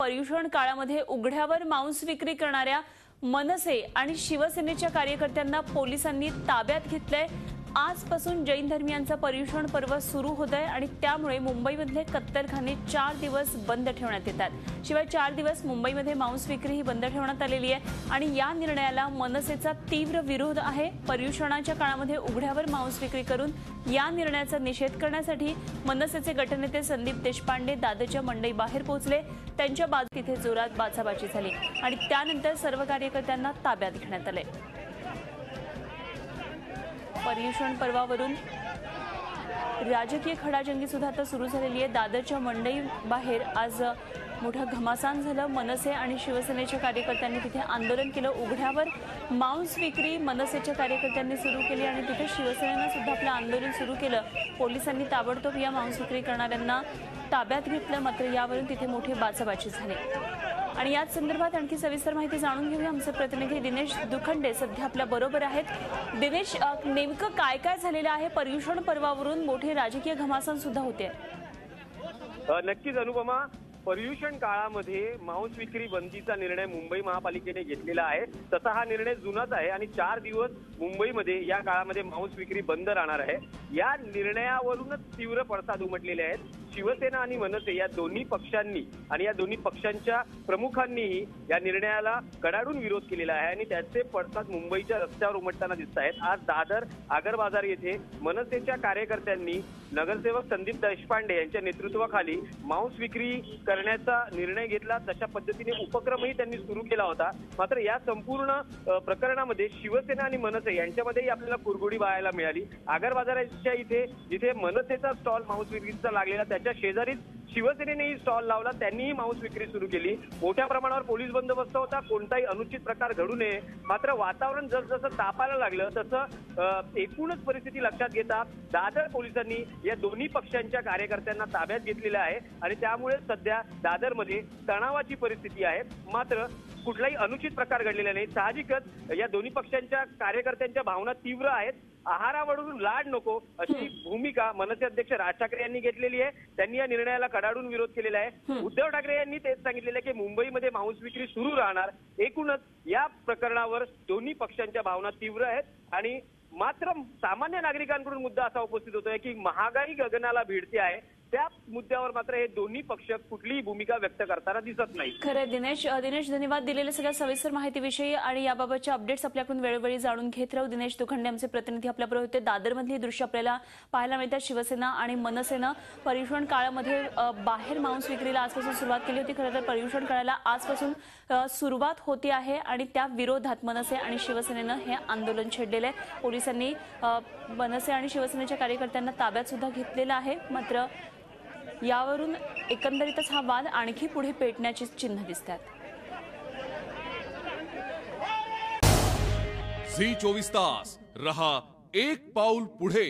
पर्युषण काळामध्ये उघड्यावर मांस विक्री करणाऱ्या मनसे आणि शिवसेनेच्या कार्यकर्त्यांना पोलिसांनी ताब्यात घेतलंय। आजपासून जैन धर्मियांचा पर्युषण पर्व सुरू होतंय आणि त्यामुळे मुंबईमधले कत्तलखाने 4 दिवस बंद ठेवण्यात येतात। शिवाय 4 दिवस मुंबईमध्ये मांस विक्री ही बंद ठेवण्यात आलेली आहे आणि या निर्णयाला मनसेचा तीव्र विरोध आहे। पर्युषणाच्या काळामध्ये उघड्यावर मांस विक्री करून या निर्णयाचा निषेध करण्यासाठी मनसेचे गटनेते संदीप देशपांडे दादरच्या मंडई बाहेर पोहोचले। त्यांच्या बाजूने तिथे जोरात बाचाबाची झाली आणि त्यानंतर सर्व कार्यकर्त्यांना ताब्यात घेण्यात आले। पर्युषण पर्वावरून राजकीय खडाजंगी सुद्धा आता सुरू झालेली आहे। दादरच्या मंडई बाहेर आज मोठा घमासान झालं। मनसे आणि शिवसेनेच्या कार्यकर्त्यांनी तिथे आंदोलन केलं। उघड्यावर मांस विक्री मनसेच्या कार्यकर्त्यांनी सुरू केली आणि तिथे शिवसेनेनं सुद्धा आपलं आंदोलन सुरू केलं। पोलिसांनी ताबडतोब या मांस विक्री करणाऱ्यांना ताब्यात घेतलं, मात्र यावरून तिथे मोठी बाचाबाची झाली। आणि याच संदर्भात आणखी सविस्तर माहिती जाणून घेऊया। आमचे प्रतिनिधी दिनेश दुखंडे सध्या आपल्या बरोबर आहेत। दिनेश, नेमकं काय काय झालेलं आहे? पर्युषण पर्वावरून मोठे राजकीय घमासान सुद्धा होते। नक्कीच अनुपमा, पर्युषण काळामध्ये मांस विक्री बंदीचा निर्णय मुंबई महापालिकेने घेतलेला आहे। तसा हा निर्णय जुनाच आहे आणि 4 दिवस मुंबईमध्ये या काळामध्ये मांस विक्री बंद राहणार आहे। या निर्णयावरूनच तीव्र पडसाद उमटलेले आहेत। शिवसेना आणि मनसे या दोन्ही पक्षांनी आणि या दोन्ही पक्षांच्या प्रमुखांनीही या निर्णयाला कडाडून विरोध केलेला आहे आणि त्याचे पडसाद मुंबईच्या रस्त्यावर उमटताना दिसत आहेत। आज दादर आगर बाजार येथे मनसेच्या कार्यकर्त्यांनी नगरसेवक संदीप देशपांडे यांच्या नेतृत्वाखाली मांस विक्री करण्याचा निर्णय घेतला। तशा पद्धतीने उपक्रमही त्यांनी सुरू केला होता। मात्र या संपूर्ण प्रकरणामध्ये शिवसेना आणि मनसे यांच्यामध्येही आपल्याला कुरघोडी पाहायला मिळाली। आगर बाजाराच्या इथे जिथे मनसेचा स्टॉल मांस विक्रीचा लागलेला त्याच्या शेजारीच शिवसेनेनेही स्टॉल लावला, त्यांनीही मांस विक्री सुरू केली। मोठ्या प्रमाणावर पोलीस बंदोबस्त होता, कोणताही अनुचित प्रकार घडू नये। मात्र वातावरण जसजसं तापायला लागलं तसं एकूणच परिस्थिती लक्षात घेता दादर पोलिसांनी या दोन्ही पक्षांच्या कार्यकर्त्यांना ताब्यात घेतलेलं आहे आणि त्यामुळे सध्या दादरमध्ये तणावाची परिस्थिती आहे। मात्र कुठलाही अनुचित प्रकार घडलेला नाही। साहजिकच या दोन्ही पक्षांच्या कार्यकर्त्यांच्या भावना तीव्र आहेत। आहारावरून लाड नको अशी भूमिका मनसे अध्यक्ष राज ठाकरे यांनी घेतलेली आहे। त्यांनी या निर्णयाला कडाडून विरोध केलेला आहे। उद्धव ठाकरे यांनी तेच सांगितलेलं आहे की मुंबईमध्ये मांस विक्री सुरू राहणार। एकूणच या प्रकरणावर दोन्ही पक्षांच्या भावना तीव्र आहेत आणि मात्र सामान्य नागरिकांकडून मुद्दा असा उपस्थित होतोय की महागाई गगनाला भिडते आहे। त्या मुद्द्यावर मात्र हे दोन्ही पक्ष कुठलीही भूमिका व्यक्त करताना दिसत नाही। खरं दिनेश, धन्यवाद दिलेल्या सगळ्या सविस्तर माहितीविषयी आणि याबाबतच्या अपडेट्स आपल्याकडून वेळोवेळी जाणून घेत राहू। दिनेश दुखंडे आमचे प्रतिनिधी आपल्याबरोबर होते। दादरमधली दृश्य आपल्याला पाहायला मिळतात। शिवसेना आणि मनसेनं पर्युषण काळामध्ये बाहेर मांस विक्रीला आजपासून सुरुवात केली होती। खरं तर पर्युषण काळाला आजपासून सुरुवात होती आहे आणि त्या विरोधात मनसे आणि शिवसेनेनं हे आंदोलन छेडलेलं आहे। पोलिसांनी मनसे आणि शिवसेनेच्या कार्यकर्त्यांना ताब्यात सुद्धा घेतलेलं आहे। मात्र यावरून एकंदरीतच हा वाद आणखी पुढे पेटण्याची चिन्ह दिसतात। झी 24 तास रहा एक पाऊल पुढे।